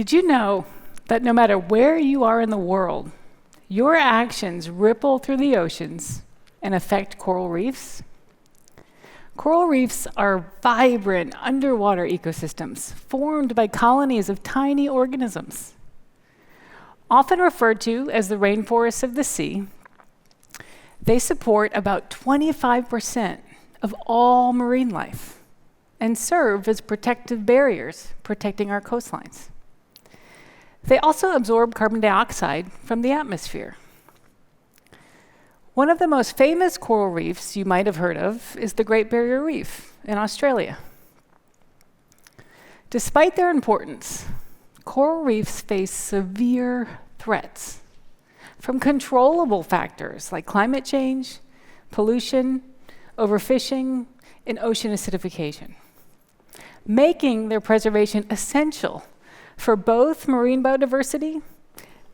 Did you know that no matter where you are in the world, your actions ripple through the oceans and affect coral reefs? Coral reefs are vibrant underwater ecosystems formed by colonies of tiny organisms. Often referred to as the rainforests of the sea, they support about 25% of all marine life and serve as protective barriers protecting our coastlines. They also absorb carbon dioxide from the atmosphere. One of the most famous coral reefs you might have heard of is the Great Barrier Reef in Australia. Despite their importance, coral reefs face severe threats from controllable factors like climate change, pollution, overfishing, and ocean acidification, making their preservation essential for both marine biodiversity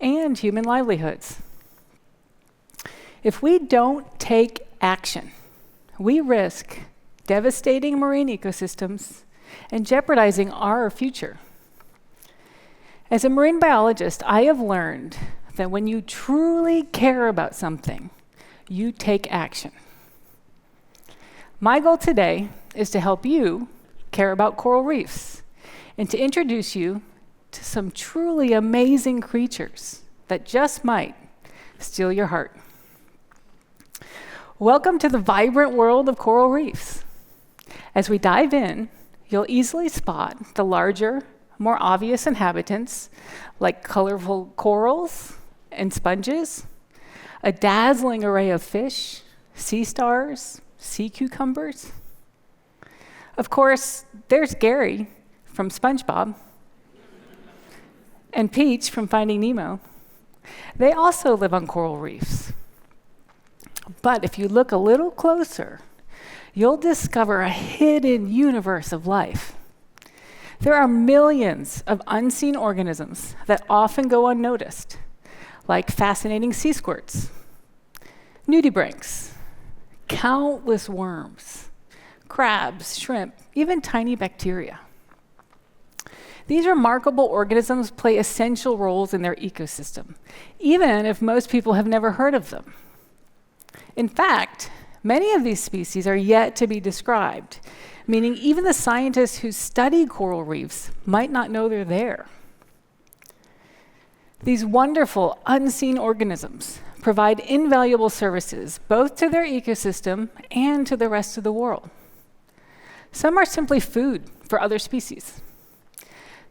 and human livelihoods. If we don't take action, we risk devastating marine ecosystems and jeopardizing our future. As a marine biologist, I have learned that when you truly care about something, you take action. My goal today is to help you care about coral reefs and to introduce you to some truly amazing creatures that just might steal your heart. Welcome to the vibrant world of coral reefs. As we dive in, you'll easily spot the larger, more obvious inhabitants like colorful corals and sponges, a dazzling array of fish, sea stars, sea cucumbers. Of course, there's Gary from SpongeBob and Peach from Finding Nemo. They also live on coral reefs. But if you look a little closer, you'll discover a hidden universe of life. There are millions of unseen organisms that often go unnoticed, like fascinating sea squirts, nudibranchs, countless worms, crabs, shrimp, even tiny bacteria. These remarkable organisms play essential roles in their ecosystem, even if most people have never heard of them. In fact, many of these species are yet to be described, meaning even the scientists who study coral reefs might not know they're there. These wonderful, unseen organisms provide invaluable services both to their ecosystem and to the rest of the world. Some are simply food for other species.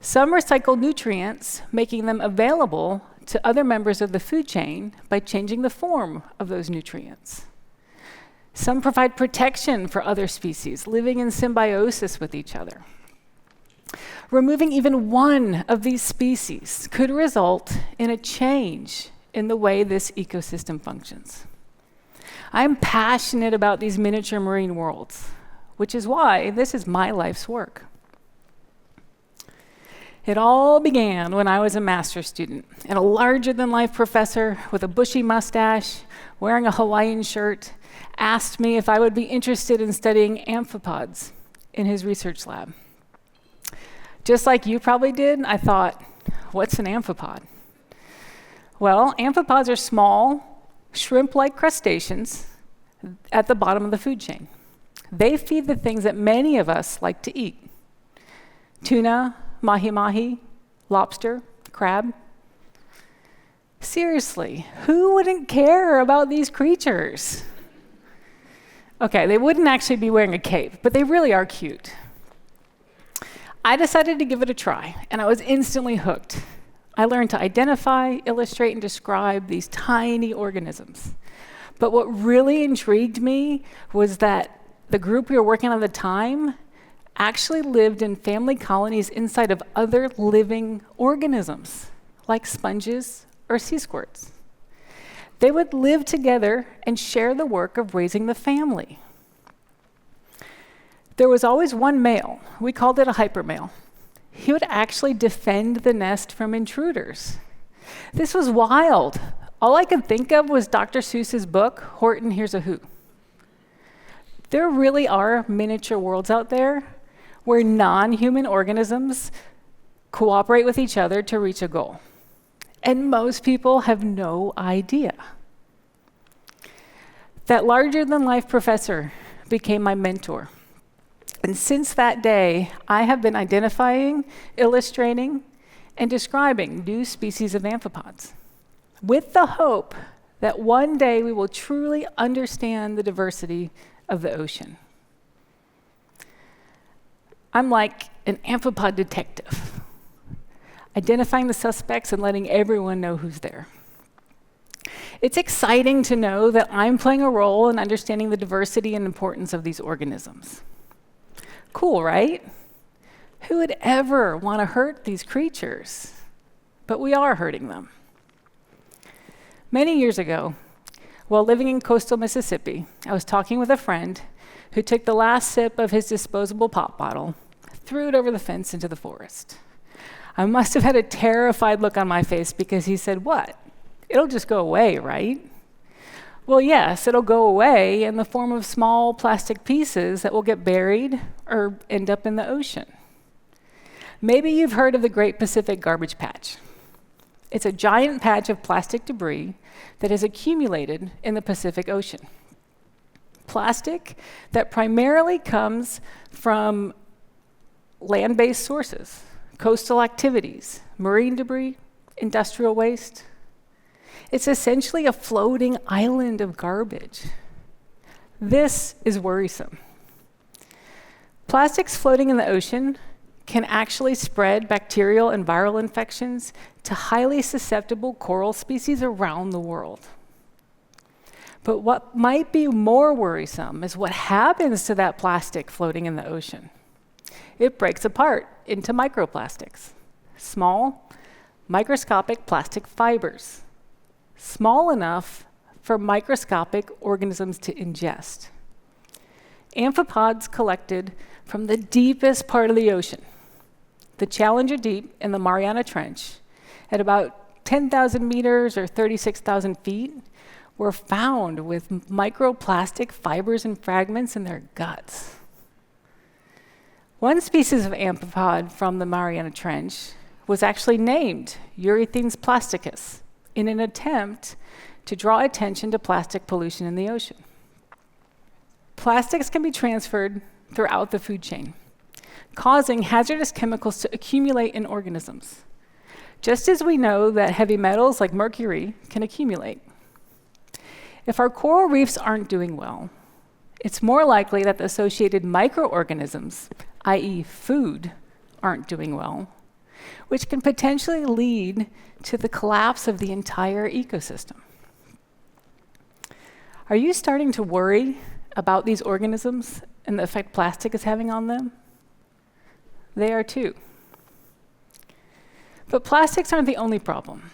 Some recycle nutrients, making them available to other members of the food chain by changing the form of those nutrients. Some provide protection for other species living in symbiosis with each other. Removing even one of these species could result in a change in the way this ecosystem functions. I'm passionate about these miniature marine worlds, which is why this is my life's work. It all began when I was a master's student, and a larger-than-life professor with a bushy mustache, wearing a Hawaiian shirt, asked me if I would be interested in studying amphipods in his research lab. Just like you probably did, I thought, what's an amphipod? Well, amphipods are small, shrimp-like crustaceans at the bottom of the food chain. They feed the things that many of us like to eat: tuna, mahi-mahi, lobster, crab. Seriously, who wouldn't care about these creatures? Okay, they wouldn't actually be wearing a cape, but they really are cute. I decided to give it a try, and I was instantly hooked. I learned to identify, illustrate, and describe these tiny organisms. But what really intrigued me was that the group we were working on at the time actually lived in family colonies inside of other living organisms, like sponges or sea squirts. They would live together and share the work of raising the family. There was always one male. We called it a hypermale. He would actually defend the nest from intruders. This was wild. All I could think of was Dr. Seuss's book, Horton Hears a Who. There really are miniature worlds out there where non-human organisms cooperate with each other to reach a goal. And most people have no idea. That larger-than-life professor became my mentor. And since that day, I have been identifying, illustrating, and describing new species of amphipods, with the hope that one day we will truly understand the diversity of the ocean. I'm like an amphipod detective, identifying the suspects and letting everyone know who's there. It's exciting to know that I'm playing a role in understanding the diversity and importance of these organisms. Cool, right? Who would ever want to hurt these creatures? But we are hurting them. Many years ago, while living in coastal Mississippi, I was talking with a friend who took the last sip of his disposable pop bottle, threw it over the fence into the forest. I must have had a terrified look on my face because he said, "What? It'll just go away, right?" Well, yes, it'll go away in the form of small plastic pieces that will get buried or end up in the ocean. Maybe you've heard of the Great Pacific Garbage Patch. It's a giant patch of plastic debris that has accumulated in the Pacific Ocean. Plastic that primarily comes from land-based sources, coastal activities, marine debris, industrial waste. It's essentially a floating island of garbage. This is worrisome. Plastics floating in the ocean can actually spread bacterial and viral infections to highly susceptible coral species around the world. But what might be more worrisome is what happens to that plastic floating in the ocean. It breaks apart into microplastics, small, microscopic plastic fibers, small enough for microscopic organisms to ingest. Amphipods collected from the deepest part of the ocean, the Challenger Deep in the Mariana Trench, at about 10,000 meters or 36,000 feet, were found with microplastic fibers and fragments in their guts. One species of amphipod from the Mariana Trench was actually named Eurythes plasticus in an attempt to draw attention to plastic pollution in the ocean. Plastics can be transferred throughout the food chain, causing hazardous chemicals to accumulate in organisms, just as we know that heavy metals like mercury can accumulate. If our coral reefs aren't doing well, it's more likely that the associated microorganisms, i.e. food, aren't doing well, which can potentially lead to the collapse of the entire ecosystem. Are you starting to worry about these organisms and the effect plastic is having on them? They are too. But plastics aren't the only problem.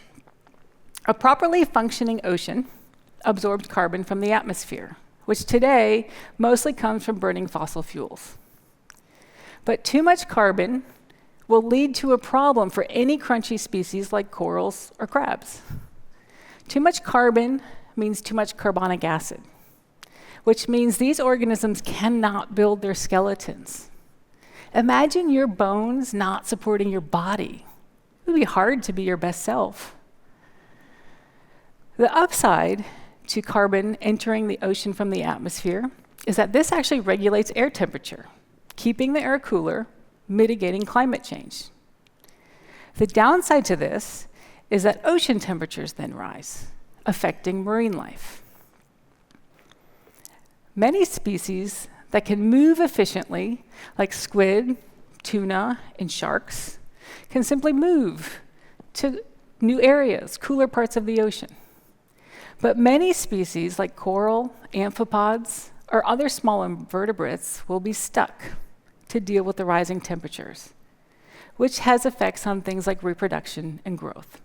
A properly functioning ocean absorbs carbon from the atmosphere, which today mostly comes from burning fossil fuels. But too much carbon will lead to a problem for any crunchy species like corals or crabs. Too much carbon means too much carbonic acid, which means these organisms cannot build their skeletons. Imagine your bones not supporting your body. It would be hard to be your best self. The upside to carbon entering the ocean from the atmosphere is that this actually regulates air temperature, keeping the air cooler, mitigating climate change. The downside to this is that ocean temperatures then rise, affecting marine life. Many species that can move efficiently, like squid, tuna, and sharks, can simply move to new areas, cooler parts of the ocean. But many species, like coral, amphipods, or other small invertebrates, will be stuck to deal with the rising temperatures, which has effects on things like reproduction and growth.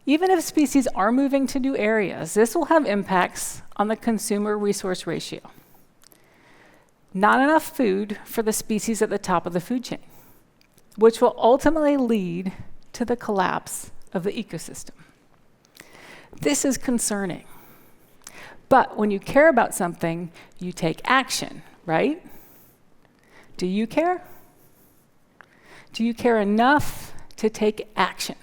Even if species are moving to new areas, this will have impacts on the consumer resource ratio. Not enough food for the species at the top of the food chain, which will ultimately lead to the collapse of the ecosystem. This is concerning. But when you care about something, you take action, right? Do you care? Do you care enough to take action?